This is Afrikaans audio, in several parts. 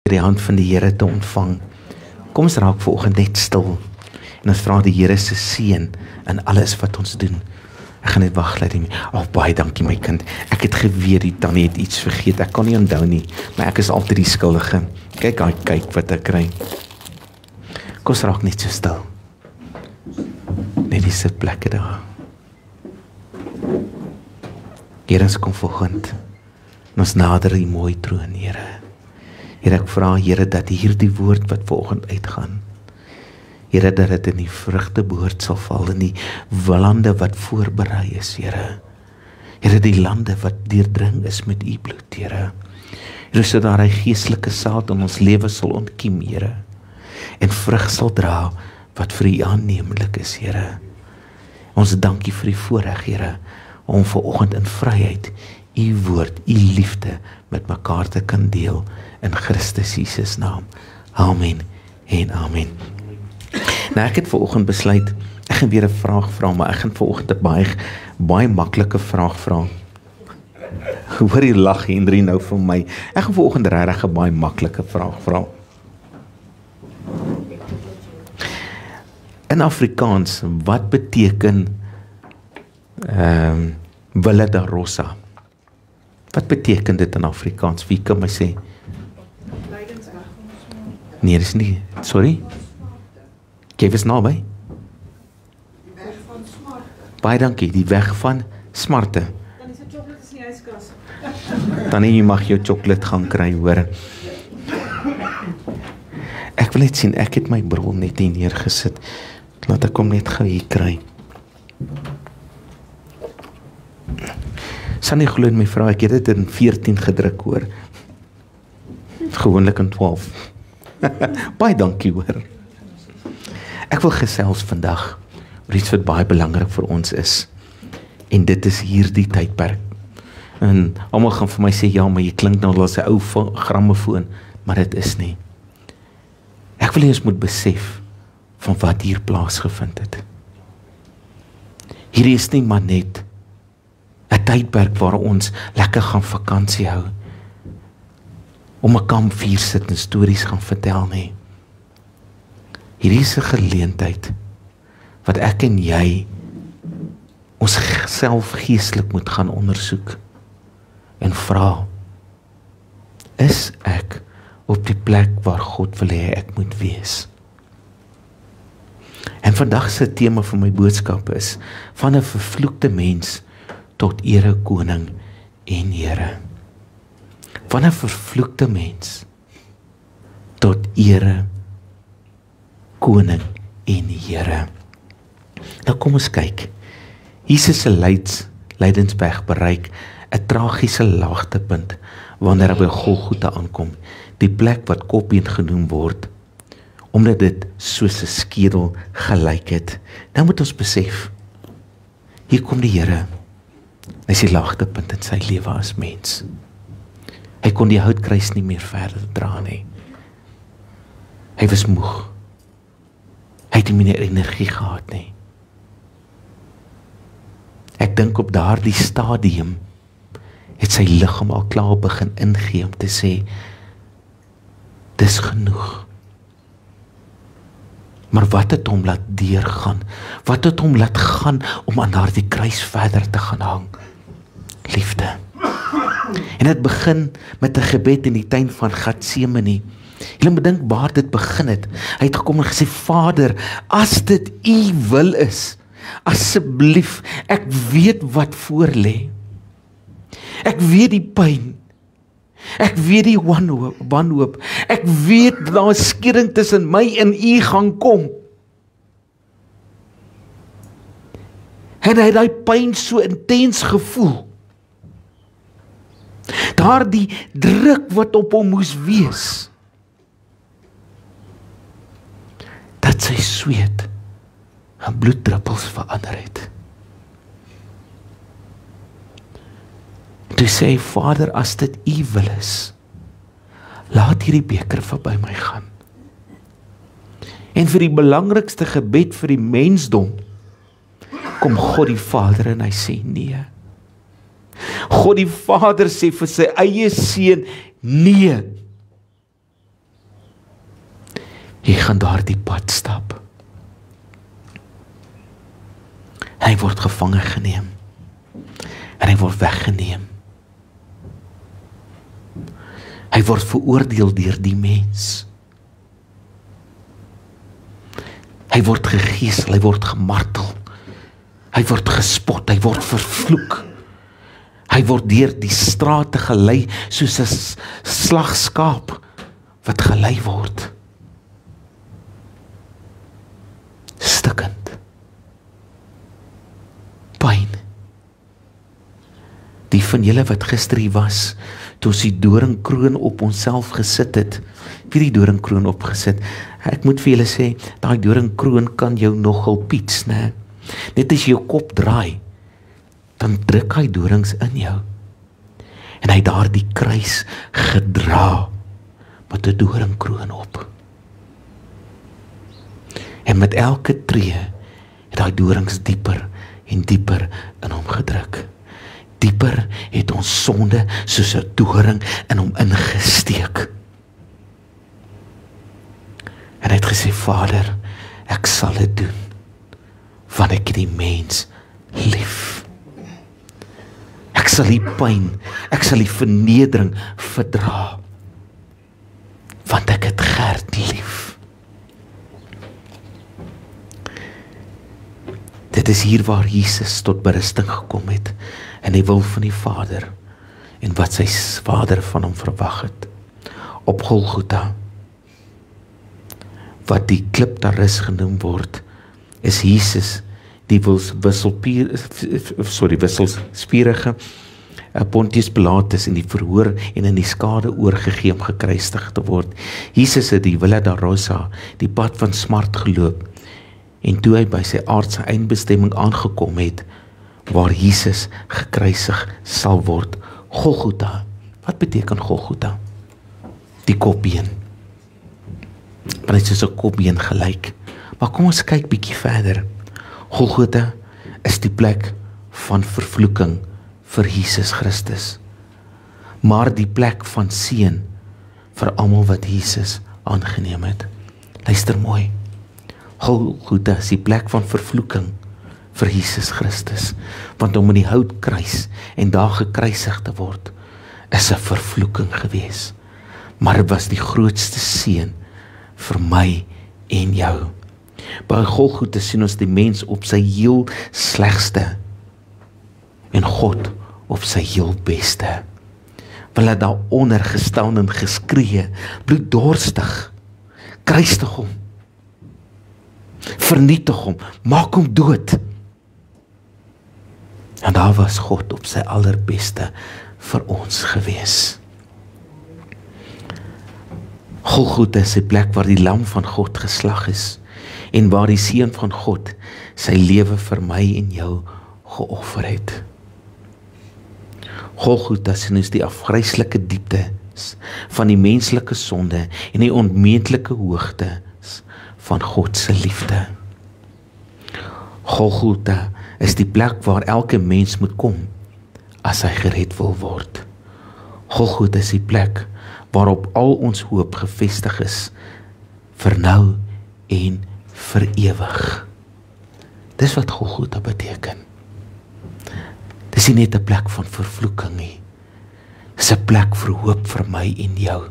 die hand van die Here te ontvang. Kom ons raak vanoggend net stil en ons vra die Here se seën in alles wat ons doen. Ek gaan net wag laat die baie dankie my kind. Ek het geweet die tannie het iets vergeet. Ek kan nie onthou nie, maar ek is altyd die skuldige. Kyk wat ek kry. Kom ons raak net so stil. Net die sitplekke daar. Here, ons kom vanoggend. Ons nader die mooi troon, Here. Here, ek vra, Here, dat hierdie woord wat vanoggend uitgaan, Here, dat dit in die vrugteboord sal val, in die lande wat voorberei is, Here. Here, die lande wat deurdring is met u bloed, Here. Here, sodat hy geestelike saad in ons lewe sal ontkiem, Here. En vrug sal dra wat vir u aanneemlik is, Here. Ons dankie vir die voorreg, Here, om vanoggend in vryheid u woord, u liefde met mekaar te kan deel in Christus Jesus naam. Amen en amen. Nou ek het vanoggend besluit, ek gaan weer 'n vraag vra, maar ek gaan vanoggend 'n baie maklike vraag vra. Hoor jy lag Henry nou vir my. Ek gaan vanoggend regtig 'n baie maklike vraag vra. In Afrikaans, wat beteken Villa da Rosa? Wat beteken dit in Afrikaans? Wie kan my sê? Nee, dis nie. Sorry? Jy was naby. Die weg van smarte. Baie dankie, die weg van smarte. Dan is die chocolate is nie yskas. Dan jy mag jou chocolate gaan kry, hoor. Ek wil net sien, ek het my bril net hier neergesit. Laat ek hom net gou hier kry. Sal nie glo in my vrou, ek het dit in 14 gedruk, hoor. Gewoonlik in 12. Baie dankie, hoor. Ek wil gesels vandag oor iets wat baie belangrik vir ons is. En dit is hierdie tydperk. En almal gaan vir my sê, ja, maar jy klink nou als 'n ou grammofoon, maar dit is nie. Ek wil ons moet besef van wat hier plaasgevind het. Hier is nie maar net 'n tydperk waar ons lekker gaan vakansie hou, om 'n kampvuur sit en stories gaan vertel nie. Hier is 'n geleentheid wat ek en jy ons self geestelik moet gaan ondersoek en vra, is ek op die plek waar God wil hê ek moet wees? En vandag se tema van my boodskap is van 'n vervloekte mens tot ere koning en Here. Van 'n vervloekte mens tot ere koning en Here. Nou kom ons kyk. Jesus se lydensberg bereik 'n tragiese laagtepunt wanneer hy by Golgotha aankom, die plek wat Kopbeen genoem word, omdat dit soos 'n skedel gelyk het. Nou moet ons besef, hier kom die Here. Hy is die laagtepunt in sy lewe as mens. Hy kon die houtkruis nie meer verder dra nie. Hy was moeg. Hy het nie meer energie gehad nie. Ek dink op daardie stadium het sy liggaam al klaar begin ingee om te sê, dis genoeg. Maar wat het hom laat deurgaan? Wat het hom laat gaan om aan daardie kruis verder te gaan hang? Liefde. En dit begin met 'n gebed in die tuin van Getsemane. Julle moet dink waar dit begin het. Hy het gekom en gesê, Vader, as dit u wil is, asseblief, ek weet wat voor lê. Ek weet die pyn. Ek weet die wanhoop. Ek weet daar 'n skering tussen my en u gaan kom. En hy het daai pyn so intens gevoel. Daardie druk wat op hom moes wees. Dat sy sweet en bloeddruppels verander het. Toe sê hy, Vader, as dit u wil is, laat hierdie beker verby my gaan. En vir die belangrikste gebed vir die mensdom, kom God die Vader en hy sê nee. God die Vader sê vir sy eie seun nee. Jy gaan daardie pad stap. Hy word gevange geneem. En hy word weggeneem. Hy word veroordeel deur die mens. Hy word gegeesel, hy word gemartel. Hy word gespot, hy word vervloek. Hy word deur die strate gelei soos 'n slagskaap wat gelei word. Stikkend. Pyn. Die van julle wat gister hier was, toe ons die doringkroon op onsself gesit het, wie die doringkroon opgesit, ek moet vir julle sê, daai doringkroon kan jou nogal piets, né? Net as jy jou kop draai, dan druk hy dorings in jou. En hy daar die kruis gedra met 'n doringkroon op. En met elke tree het hy dorings dieper en dieper in hom gedruk. Dieper het ons sonde soos 'n doring in hom ingesteek. En hy het gesê, Vader, ek sal dit doen, want ek het die mens lief. Ek sal die pyn, ek sal die vernedering verdra, want ek het Gert lief. Dit is hier waar Jesus tot berusting gekom het, in die wil van die Vader, en wat sy Vader van hom verwag het. Op Golgotha, wat die klip daar is genoem word, is Jesus die wisselspierige Pontius Pilatus in die verhoor en in die skade oorgegee om gekruisig te word. Jesus het die Via Dolorosa, die pad van smart geloop, en toe hy by sy aardse eindbestemming aangekom het, waar Jesus gekruisig sal word. Golgotha, wat beteken Golgotha? Die kopbeen. Want hy is soos 'n kopbeen gelyk. Maar kom ons kyk bietjie verder. Golgotha is die plek van vervloeking vir Jesus Christus, maar die plek van seën vir almal wat Jesus aangeneem het. Luister mooi. Golgotha is die plek van vervloeking vir Jesus Christus, want om in die houtkruis en daar gekruisig te word, is 'n vervloeking gewees. Maar dit was die grootste seën vir my en jou. By Golgotha sien ons die mens op sy heel slegste en God op sy heel beste. Hulle het daaronder gestaan en geskree, bloeddorstig, kruisig hom, vernietig hom, maak hom dood. En daar was God op sy allerbeste vir ons gewees. Golgotha is die plek waar die lam van God geslag is, en waar die seun van God sy lewe vir my en jou geoffer het. Golgotha sien ons die afgryslike dieptes van die menslike sonde en die onmeetlike hoogtes van God se liefde. Golgotha is die plek waar elke mens moet kom as hy gered wil word. Golgotha is die plek waarop al ons hoop gefestig is vir nou en vir ewig. Dis wat Golgotha beteken. Dis nie net 'n plek van vervloeking nie. Dis 'n plek vir hoop vir my en jou.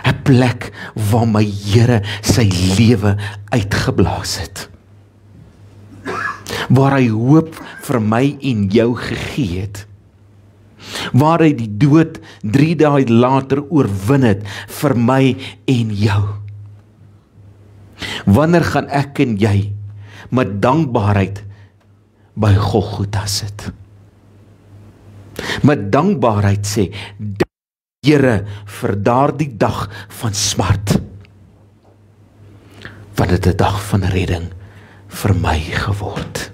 'n Plek waar my Here sy lewe uitgeblaas het. Waar hy hoop vir my en jou gegee het. Waar hy die dood 3 dae later oorwin het vir my en jou. Wanneer gaan ek en jy met dankbaarheid by Golgotha sit? Met dankbaarheid sê, dank Here vir daardie dag van smart. Want dit 'n dag van redding vir my geword.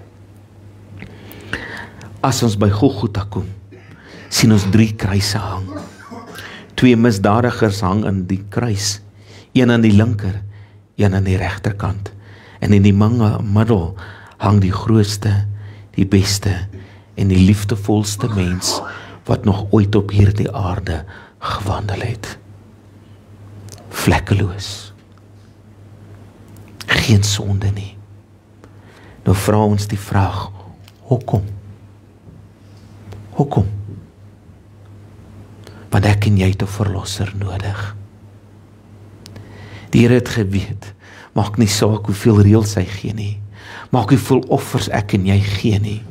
As ons by Golgotha kom, sien ons 3 kruise hang. 2 misdadigers hang in die kruis, een aan die linker, een aan die regterkant, en in die middel hang die grootste, die beste en die liefdevolste mens wat nog ooit op hierdie aarde gewandel het. Vlekkeloos, geen sonde nie. Nou vra ons die vraag, hoekom? Hoekom? Want ek en jy het 'n verlosser nodig. Die Here het geweet, maak nie saak hoeveel reëls hy gee nie, maak hoeveel offers ek en jy gee nie.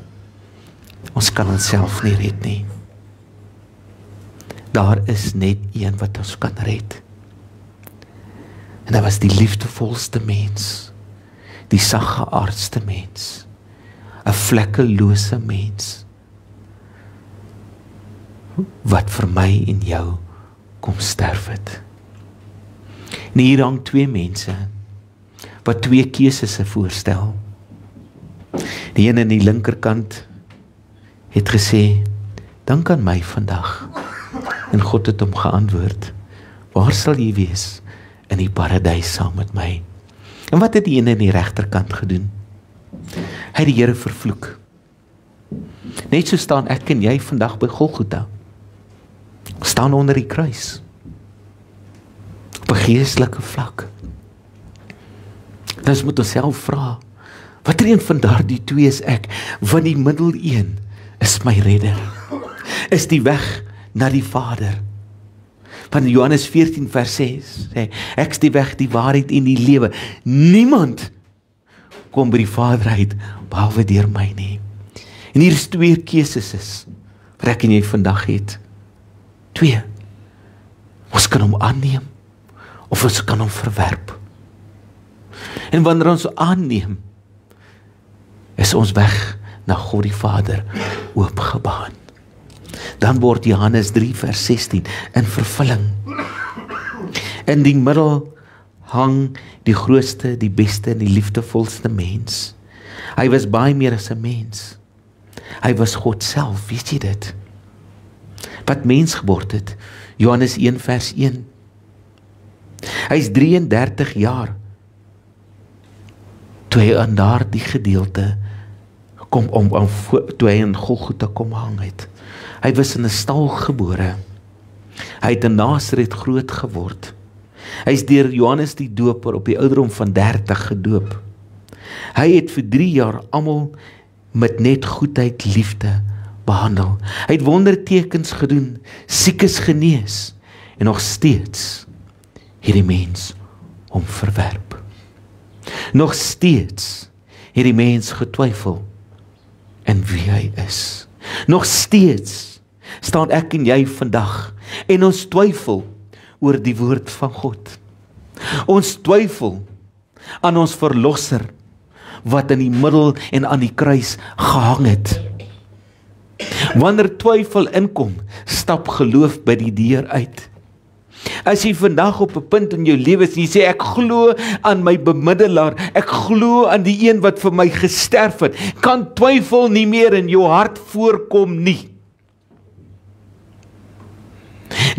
Ons kan onsself nie red nie. Daar is net een wat ons kan red. En dit was die liefdevolste mens, die saggeaardste mens, 'n vlekkelose mens, wat vir my en jou kom sterf het. En hier hang twee mense, wat twee keuses voorstel. Die een aan die linkerkant het gesê, dink aan my vandag. En God het hom geantwoord, waar sal jy wees? In die paradys saam met my. En wat het die een aan die regterkant gedoen? Hy het die Here vervloek. Net so staan ek en jy vandag by Golgotha. Staan onder die kruis. Op 'n geestelike vlak. Dan moet ons self vra, watter een van daardie twee is ek? Want die middel een is my redder. Is die weg na die Vader. Van Johannes 14 vers 6 sê, ek is die weg, die waarheid en die lewe. Niemand kom by die Vader uit, behalwe deur my nie. En hier is twee keuses wat ek en jy vandag het. Twee. Ons kan hom aanneem, of ons kan hom verwerp. En wanneer ons aanneem, is ons weg na God die Vader oopgebaan. Dan word Johannes 3 vers 16 in vervulling. In die middel hang die grootste, die beste en die liefdevolste mens. Hy was baie meer as 'n mens. Hy was God self, weet jy dit? Wat mens geword het, Johannes 1 vers 1. Hy is 33 jaar, toe hy aan daardie gedeelte kom toe hy in Golgotha kom hang het. Hy was in 'n stal gebore. Hy het in Nasaret groot geword. Hy is deur Johannes die Doper op die ouderdom van 30 gedoop. Hy het vir 3 jaar almal met net goedheid, liefde behandel. Hy het wondertekens gedoen, siekes genees, en nog steeds het die mens hom verwerp. Nog steeds het die mens getwyfel in wie hy is. Nog steeds staan ek en jy vandag en ons twyfel oor die woord van God. Ons twyfel aan ons verlosser wat in die middel en aan die kruis gehang het. Wanneer twyfel inkom, stap geloof by die deur uit. As jy vandag op 'n punt in jou lewe is en jy sê ek glo aan my bemiddelaar, ek glo aan die een wat vir my gesterf het, kan twyfel nie meer in jou hart voorkom nie.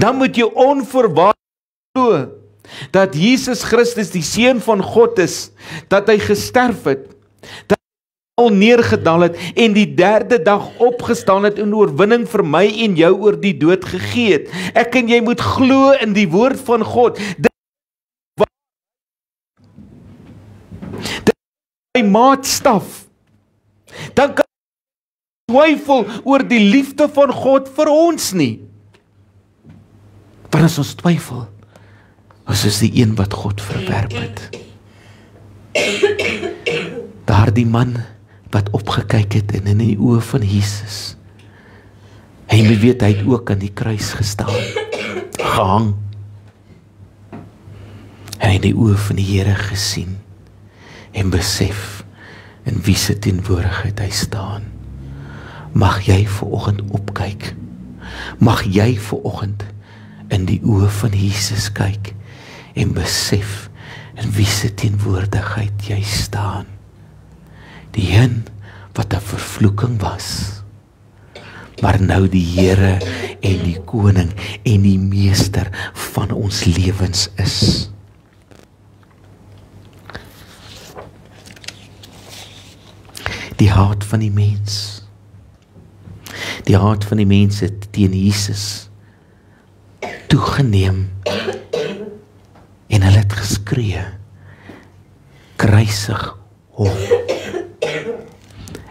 Dan moet jy onverwaarlik glo dat Jesus Christus die Seun van God is, dat hy gesterf het, dat hy al neergedaal het en die 3de dag opgestaan het en oorwinning vir my en jou oor die dood gegee het. Ek en jy moet glo in die woord van God. Dit is my maatstaf. Dan kan jy twyfel oor die liefde van God vir ons nie. Want as ons twyfel, ons is die een wat God verwerp het. Daardie man wat opgekyk het en in die oë van Jesus. Hy weet hy het ook aan die kruis gestaan, gehang. En hy het die oë van die Here gesien en besef in wie se teenwoordigheid hy staan. Mag jy vanoggend opkyk. Mag jy vanoggend in die oë van Jesus kyk en besef in wie se teenwoordigheid jy staan. Die een wat 'n vervloeking was, maar nou die Here en die Koning en die Meester van ons lewens is. Die haat van die mens. Die haat van die mens het teen Jesus toegeneem en hulle het geskree, kruisig hom.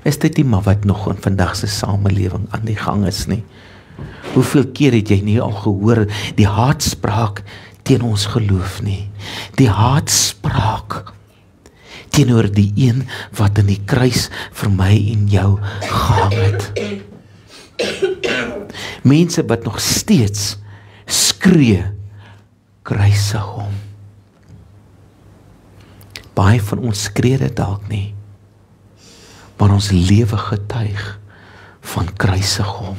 Is dit nie maar wat nog in vandag se samelewing aan die gang is nie? Hoeveel keer het jy nie al gehoor die haatspraak teen ons geloof nie? Die haatspraak teenoor die een wat in die kruis vir my en jou gehang het. Mense wat nog steeds skree, kruisig hom. Baie van ons skree dit dalk nie, maar ons lewe getuig van kruisig hom.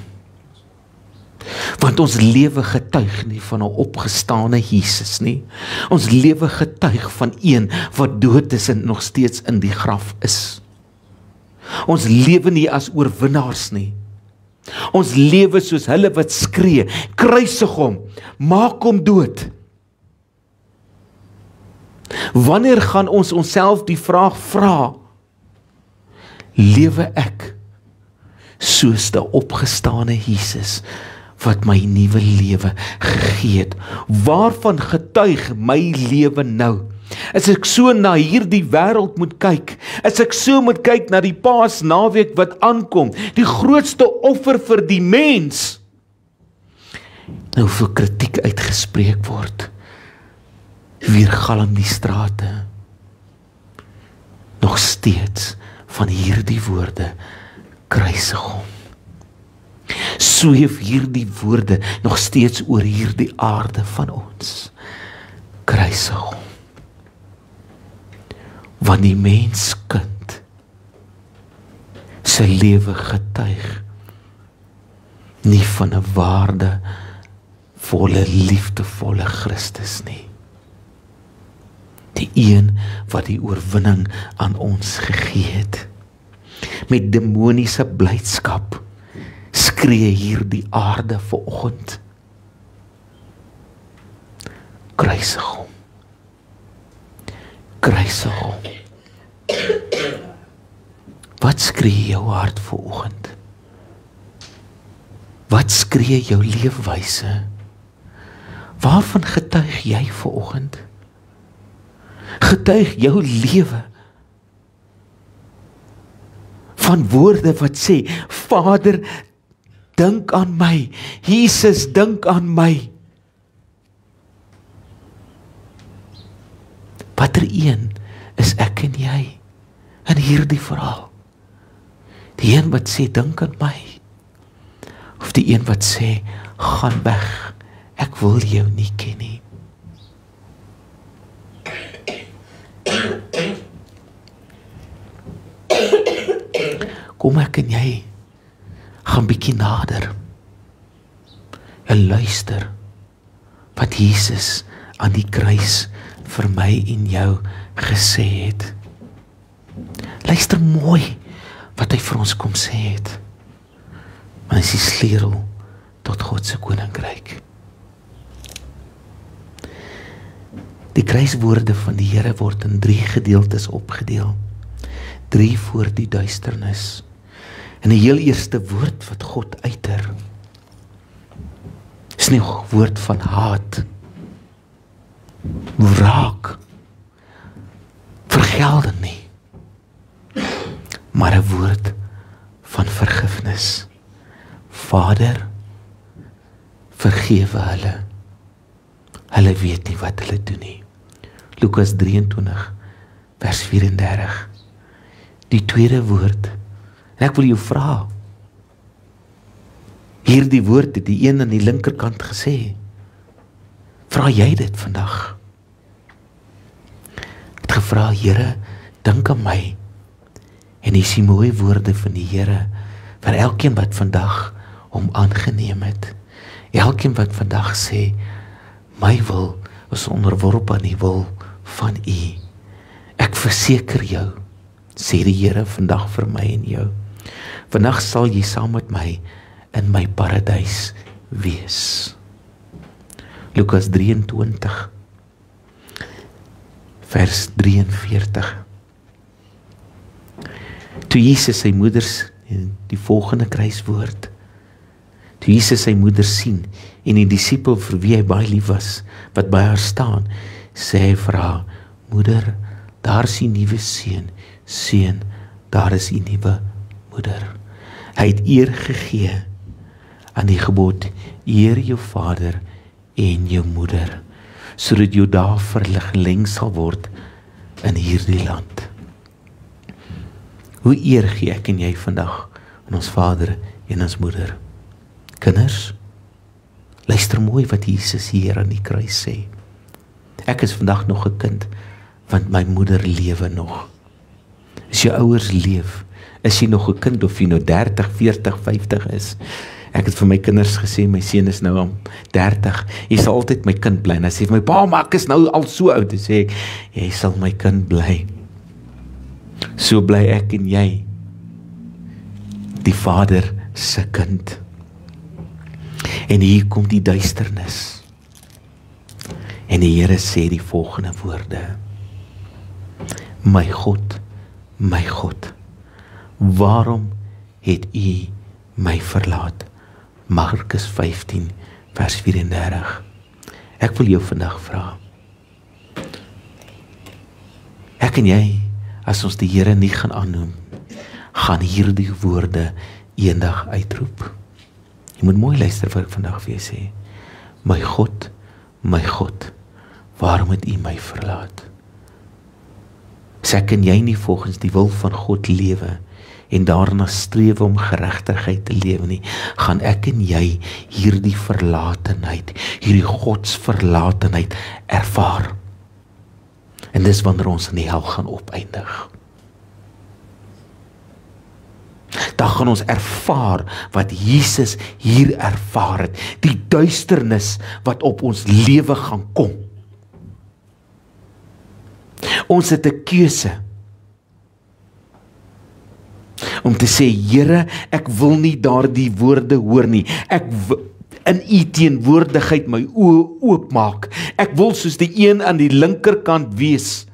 Want ons lewe getuig nie van 'n opgestane Jesus nie. Ons lewe getuig van een wat dood is en nog steeds in die graf is. Ons lewe nie as oorwinnaars nie. Ons lewe soos hulle wat skree, kruisig hom, maak hom dood. Wanneer gaan ons onsself die vraag vra, lewe ek soos die opgestane Jesus wat my nuwe lewe gegee het? Waarvan getuig my lewe nou? As ek so na hierdie wêreld moet kyk, as ek so moet kyk na die Paasnaweek wat aankom, die grootste offer vir die mens, nou hoeveel kritiek uitgespreek word, weergalm die strate, nog steeds van hierdie woorde, kruisig hom. Sweef hierdie woorde nog steeds oor hierdie aarde van ons, kruisig hom. Want die menskind sy lewe getuig nie van 'n waardevolle, liefdevolle Christus nie. Die een wat die oorwinning aan ons gegee het. Met demoniese blydskap skree hierdie aarde vanoggend, kruisig hom. Kruisig hom. Wat skree jou hart vanoggend? Wat skree jou leefwyse? Waarvan getuig jy vanoggend? Getuig jou lewe van woorde wat sê, Vader, dink aan my, Jesus, dink aan my. Watter een is ek en jy in hierdie verhaal? Die een wat sê, dink aan my, of die een wat sê, gaan weg, ek wil jou nie ken nie. Kom ek en jy gaan bietjie nader en luister wat Jesus aan die kruis vir my en jou gesê het. Luister mooi wat hy vir ons kom sê het. Maar hy is die sleutel tot God se koninkryk. Die kruiswoorde van die Here word in 3 gedeeltes opgedeel. 3 voor die duisternis. En die heel eerste woord wat God uiter, is nie 'n woord van haat, wraak, vergelding nie, maar 'n woord van vergifnis. Vader, vergewe hulle. Hulle weet nie wat hulle doen nie. Lukas 23 vers 34. Die tweede woord. En ek wil jou vra. Hierdie woord het die een aan die linkerkant gesê. Vra jy dit vandag? Ek het gevra, Here, dink aan my. En dis die mooi woorde van die Here vir elkeen wat vandag hom aangeneem het. Elkeen wat vandag sê, my wil is onderworpe aan die wil van U. Ek verseker jou, sê die Here vandag vir my en jou, vandag sal jy saam met my in my paradys wees. Lukas 23 vers 43. Toe Jesus sy moeders, die volgende kruiswoord, toe Jesus sy moeder sien en die disipel vir wie hy baie lief was, wat by haar staan, sê hy vir haar, moeder, daar is die nuwe seun, daar is die nuwe moeder. Hy het eer gegee aan die gebod, eer jou vader en jou moeder, sodat jou dae verleng sal word in hierdie land. Hoe eer gee ek en jy vandag aan ons vader en ons moeder? Kinders, luister mooi wat Jesus hier aan die kruis sê. Ek is vandag nog 'n kind, want my moeder lewe nog. As jou ouers leef, is jy nog 'n kind of jy nou 30, 40, 50 is. Ek het vir my kinders gesê, my seun is nou om 30, jy sal altyd my kind bly. En hy sê vir my, pa, maar ek is nou al so oud. En sê ek, jy sal my kind bly. So bly ek en jy, die Vader se kind. En hier kom die duisternis. En die Here sê die volgende woorde: My God, waarom het U my verlaat? Markus 15 vers 34. Ek wil jou vandag vra. Ek en jy, as ons die Here nie gaan aannoem, gaan hierdie woorde eendag uitroep. Jy moet mooi luister wat ek vandag vir jou sê. My God, waarom het U my verlaat? As ek en jy nie volgens die wil van God lewe en daarna streef om geregtigheid te lewe nie, gaan ek en jy hierdie verlatenheid, hierdie godsverlatenheid ervaar. En dis wanneer ons in die hel gaan opeindig. Dan gaan ons ervaar wat Jesus hier ervaar het, die duisternis wat op ons lewe gaan kom. Ons het 'n keuse om te sê, Here, ek wil nie daardie woorde hoor nie. Ek in U teenwoordigheid my oë oopmaak. Ek wil soos die een aan die linkerkant wees,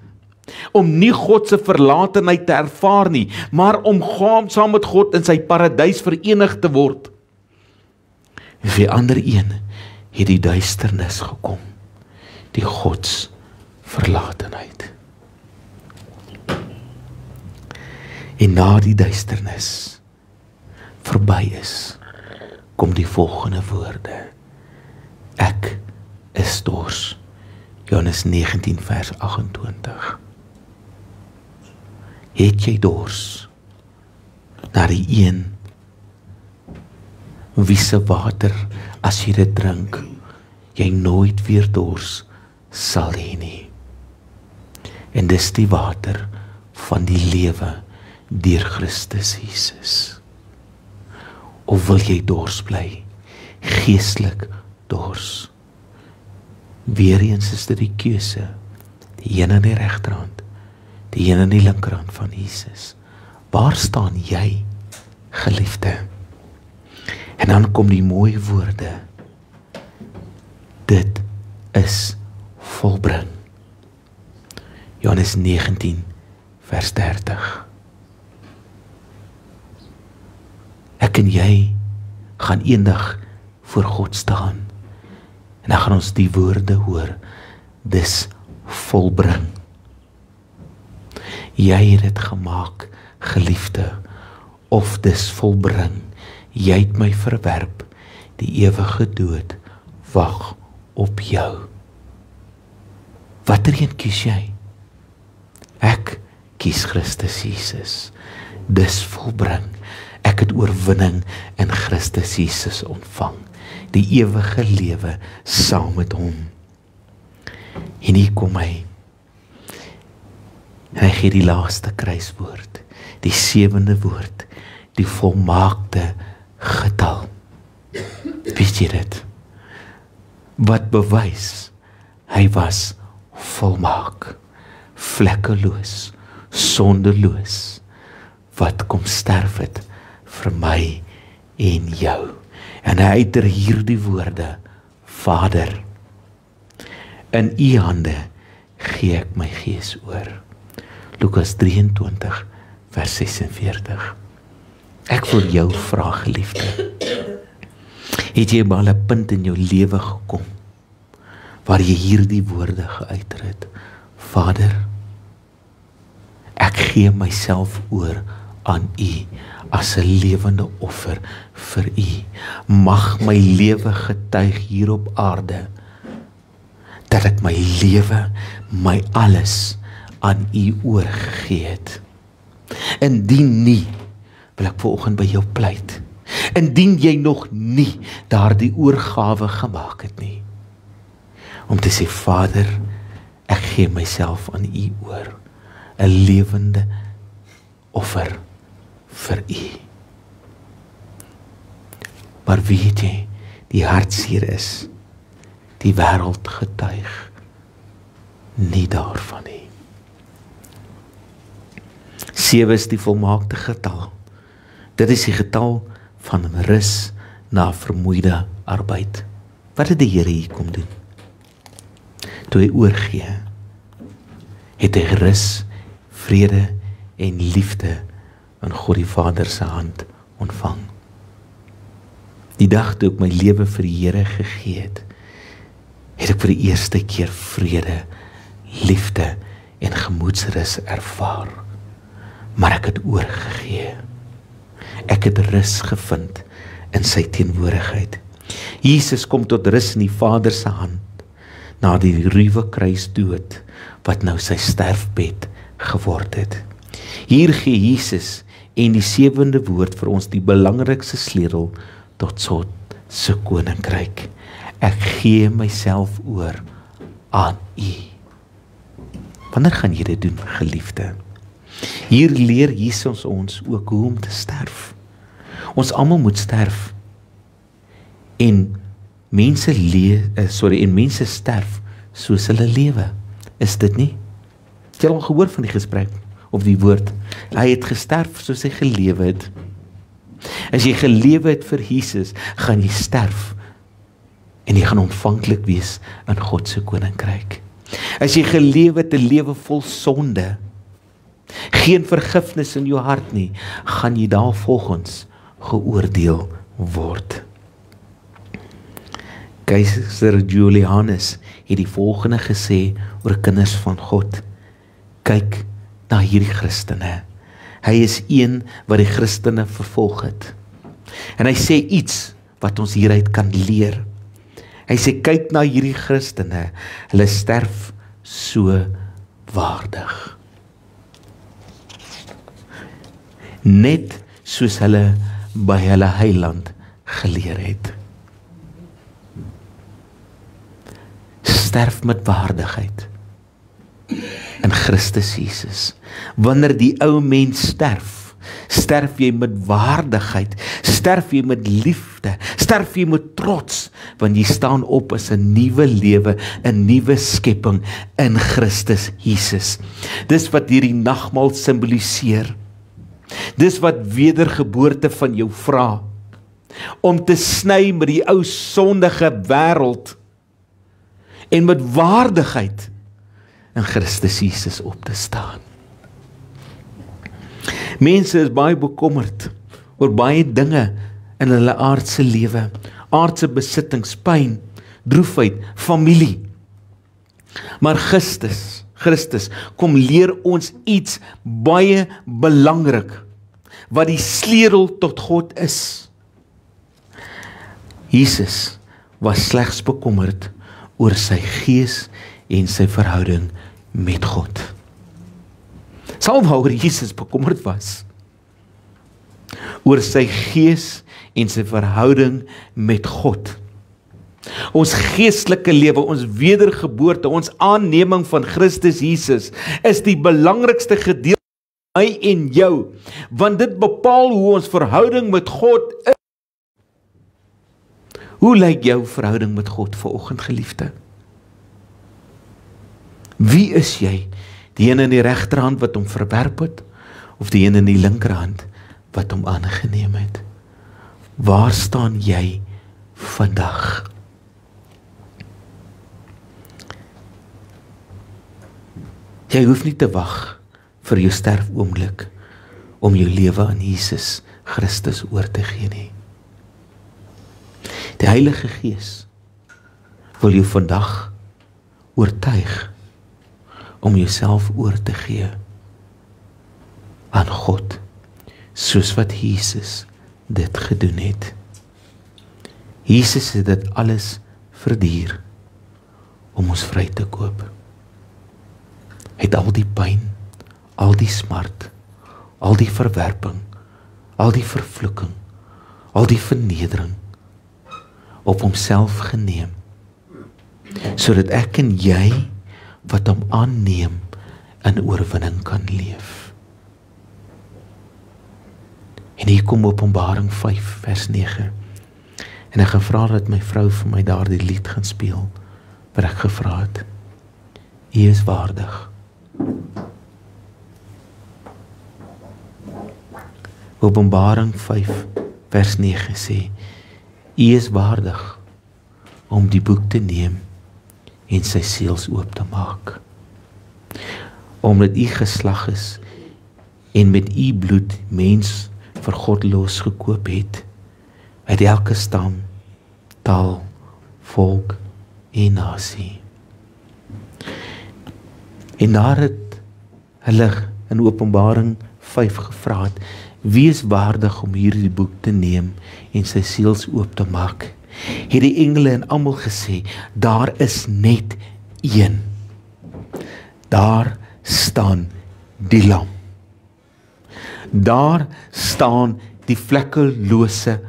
om nie God se verlatenheid te ervaar nie, maar om saam met God in sy paradys verenig te word. En vir die ander een het die duisternis gekom, die Gods verlatenheid. En na die duisternis verby is, kom die volgende woorde: Ek is dors. Johannes 19 vers 28. Het jy dors na die een wie se water, as jy dit drink, jy nooit weer dors sal hê nie? En dis die water van die lewe deur Christus Jesus. Of wil jy dors bly, geestelik dors? Weereens is dit die keuse, die een aan die regterhand, die een aan die linkerhand van Jesus. Waar staan jy, geliefde? En dan kom die mooi woorde: dit is volbring. Johannes 19 vers 30. Ek en jy gaan eendag voor God staan, en dan gaan ons die woorde hoor: dis volbring. Jy het dit gemaak, geliefde, of dis volbring. Jy het my verwerp, die ewige dood wag op jou. Watter een kies jy? Ek kies Christus Jesus. Dis volbring. Ek het oorwinning in Christus Jesus ontvang, die ewige lewe saam met hom. En hier kom hy. En hy gee die laaste kruiswoord, die 7de woord, die volmaakte getal. Weet jy dit? Wat bewys, hy was volmaak, vlekkeloos, sondeloos, wat kom sterf het vir my en jou. En hy uiter hierdie woorde: Vader, in U hande gee ek my gees oor. Lukas 23 vers 46. Ek wil jou vra, geliefde, het jy al 'n punt in jou lewe gekom waar jy hierdie woorde geuiter het? Vader, ek gee myself oor aan U as 'n lewende offer vir U. Mag my lewe getuig hier op aarde dat ek my lewe, my alles aan U oorgegee het. Indien nie, wil ek vanoggend by jou pleit. Indien jy nog nie daardie oorgawe gemaak het nie, om te sê, Vader, ek gee myself aan U oor, 'n lewende offer vir U. Maar weet jy, die hartseer is, die wêreld getuig nie daarvan nie. 7 is die volmaakte getal. Dit is die getal van rus na vermoeide arbeid. Wat het die Here hier kom doen? Toe hy oorgee, het hy rus, vrede en liefde in God die Vader se hand ontvang. Die dag toe ek my lewe vir die Here gegee het, het ek vir die eerste keer vrede, liefde en gemoedsrus ervaar. Maar ek het oorgegee. Ek het rus gevind in sy teenwoordigheid. Jesus kom tot rus in die Vader se hand, na die ruwe kruisdood, wat nou sy sterfbed geword het. Hier gee Jesus en die 7de woord vir ons die belangrikste sleutel tot God se koninkryk. Ek gee myself oor aan U. Wanneer gaan jy dit doen, geliefde? Hier leer Jesus ons ook hoe om te sterf. Ons almal moet sterf. En mense sterf soos hulle lewe. Is dit nie? Het jy al gehoor van die gesprek of die woord? Hy het gesterf soos hy gelewe het. As jy gelewe het vir Jesus, gaan jy sterf en jy gaan ontvanklik wees in God se koninkryk. As jy gelewe het 'n lewe vol sonde, geen vergifnis in jou hart nie, gaan jy daarvolgens geoordeel word. Keiser Julianus het die volgende gesê oor kinders van God. Kyk na hierdie Christene. Hy is een wat die Christene vervolg het. En hy sê iets wat ons hieruit kan leer. Hy sê, kyk na hierdie Christene, hulle sterf so waardig. Net soos hulle by hulle heiland geleer het. Sterf met waardigheid in Christus Jesus. Wanneer die ou mens sterf, sterf jy met waardigheid, sterf jy met liefde, sterf jy met trots, want jy staan op as 'n nuwe lewe, 'n nuwe skepping in Christus Jesus. Dis wat hierdie nagmaal simboliseer. Dis wat wedergeboorte van jou vra, om te sny met die ou sondige wêreld en met waardigheid in Christus Jesus op te staan. Mense is baie bekommerd oor baie dinge in hulle aardse lewe, aardse besittings, pyn, droefheid, familie. Maar Christus kom leer ons iets baie belangrik, wat die sleutel tot God is. Jesus was slegs bekommerd oor sy gees en sy verhouding met God. Sal waaroor Jesus bekommerd was, oor sy gees en sy verhouding met God. Ons geestelike lewe, ons wedergeboorte, ons aanneming van Christus Jesus is die belangrikste gedeelte van my en jou, want dit bepaal hoe ons verhouding met God is. Hoe lyk jou verhouding met God vanoggend, geliefde? Wie is jy? Die een in die regterhand wat hom verwerp het, of die een in die linkerhand wat hom aangeneem het? Waar staan jy vandag? Jy hoef nie te wag vir jou sterfoomblik om jou lewe aan Jesus Christus oor te gee nie. Die Heilige Gees wil jou vandag oortuig om jouself oor te gee aan God, soos wat Jesus dit gedoen het. Jesus het dit alles verduur om ons vry te koop. Hy het al die pyn, al die smart, al die verwerping, al die vervloeking, al die vernedering op homself geneem, sodat ek en jy wat hom aanneem in oorwinning kan leef. En hier kom Openbaring 5 vers 9. En ek gevra dat my vrou vir my daardie lied gaan speel, wat ek gevra het. U is waardig. Openbaring 5 vers 9 sê, U is waardig om die boek te neem en sy seels oop te maak. Omdat U geslag is en met U bloed mens vir God losgekoop het, uit elke stam, taal, volk en nasie. En daar het hulle in Openbaring 5 gevra het, wie is waardig om hierdie boek te neem en sy seels oop te maak? Het die engele en almal gesê, daar is net een. Daar staan die lam. Daar staan die vlekkelose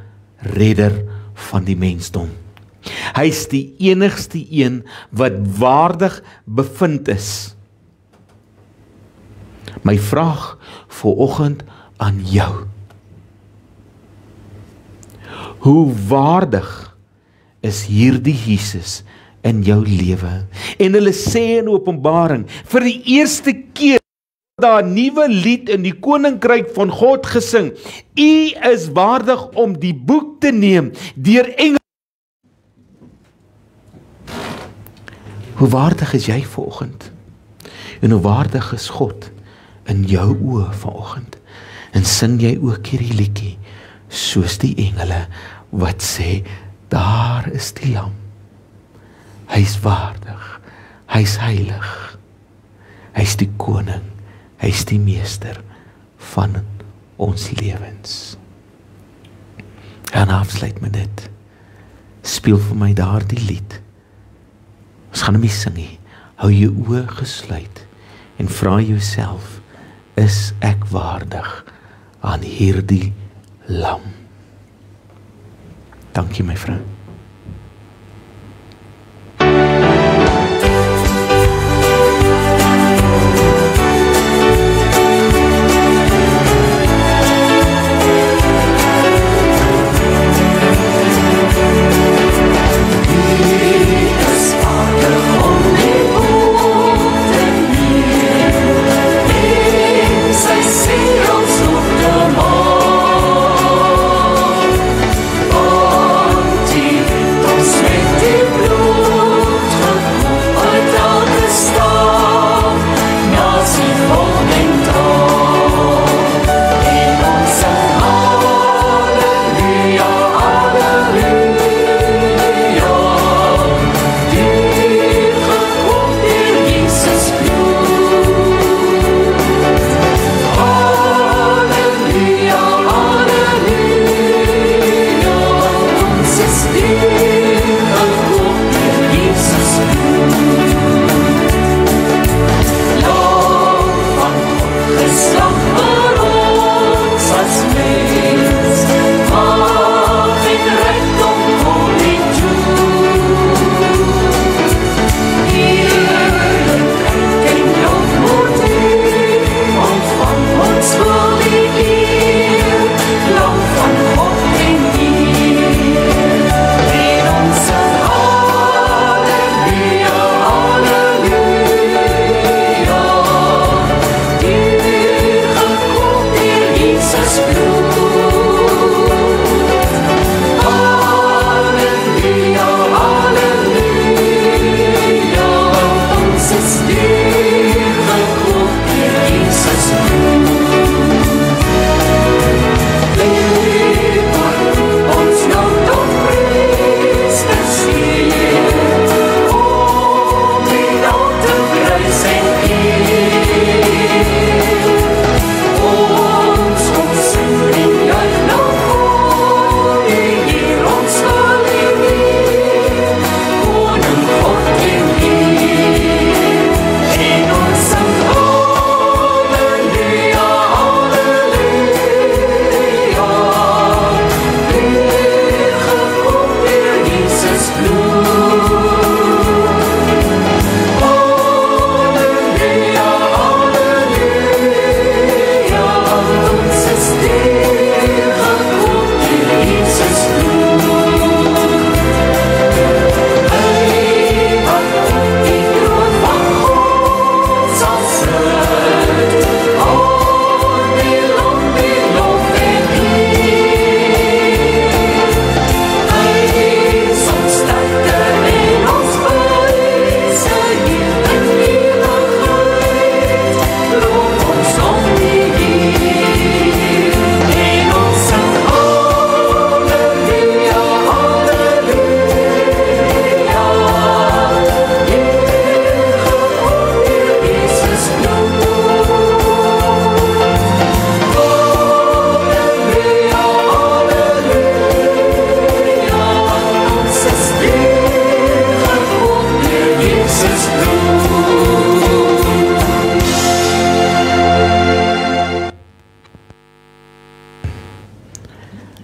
redder van die mensdom. Hy is die enigste een wat waardig bevind is. My vraag vanoggend aan jou. Hoe waardig is hierdie Jesus in jou lewe? En hulle sê in Openbaring, vir die eerste keer daar 'n nuwe lied in die koninkryk van God gesing. U is waardig om die boek te neem deur engele. Hoe waardig is jy vanoggend? En hoe waardig is God in jou oë vanoggend? En sing jy ook hierdie liedjie soos die engele wat sê, daar is die lam. Hy is waardig, hy is heilig, hy is die koning, hy is die meester van ons lewens. En afsluit met dit. Speel vir my daardie lied. Ons gaan hom nie sing nie. Hou jou oë gesluit en vra jouself, is ek waardig aan hierdie lam? Dankie my vrou. Die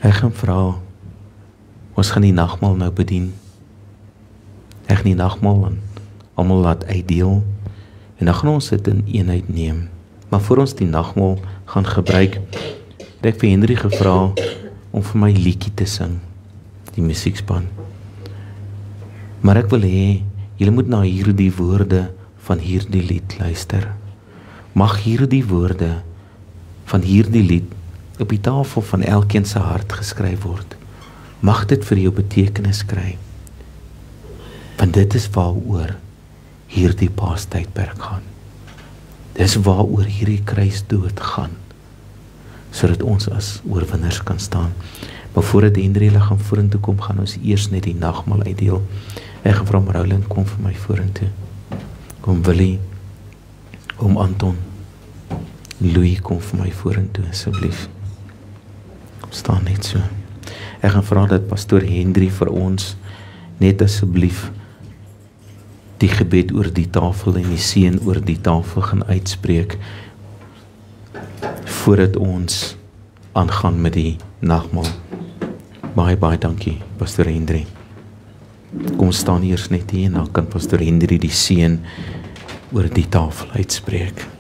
Ek gaan vra, ons gaan die nagmaal nou bedien. Ek gaan die nagmaal en almal laat uitdeel, en dan gaan ons dit in eenheid neem. Maar voor ons die nagmaal gaan gebruik, het ek vir Henry gevra om vir my liedjie te sing, die musiekspan. Maar ek wil hê, julle moet na hierdie woorde van hierdie lied luister. Mag hierdie woorde van hierdie lied op die tafel van elkeen se hart geskryf word. Mag dit vir jou betekenis kry. Want dit is waaroor hierdie Paastydperk gaan. Dis waaroor hierdie kruisdood gaan, sodat ons as oorwinners kan staan. Maar voordat Henry gaan vorentoe kom, gaan ons eers net die nagmaal uitdeel. Ek gaan vra Roland, kom vir my vorentoe. Kom Willie, kom Anton, Louis, kom vir my vorentoe asseblief. Kom staan net so. Ek gaan vra dat pastoor Henry vir ons net asseblief die gebed oor die tafel en die seën oor die tafel gaan uitspreek voordat ons aangaan met die nagmaal. Baie dankie, pastoor Henry. Kom staan eers net hier en dan kan pastoor Henry die seën oor die tafel uitspreek.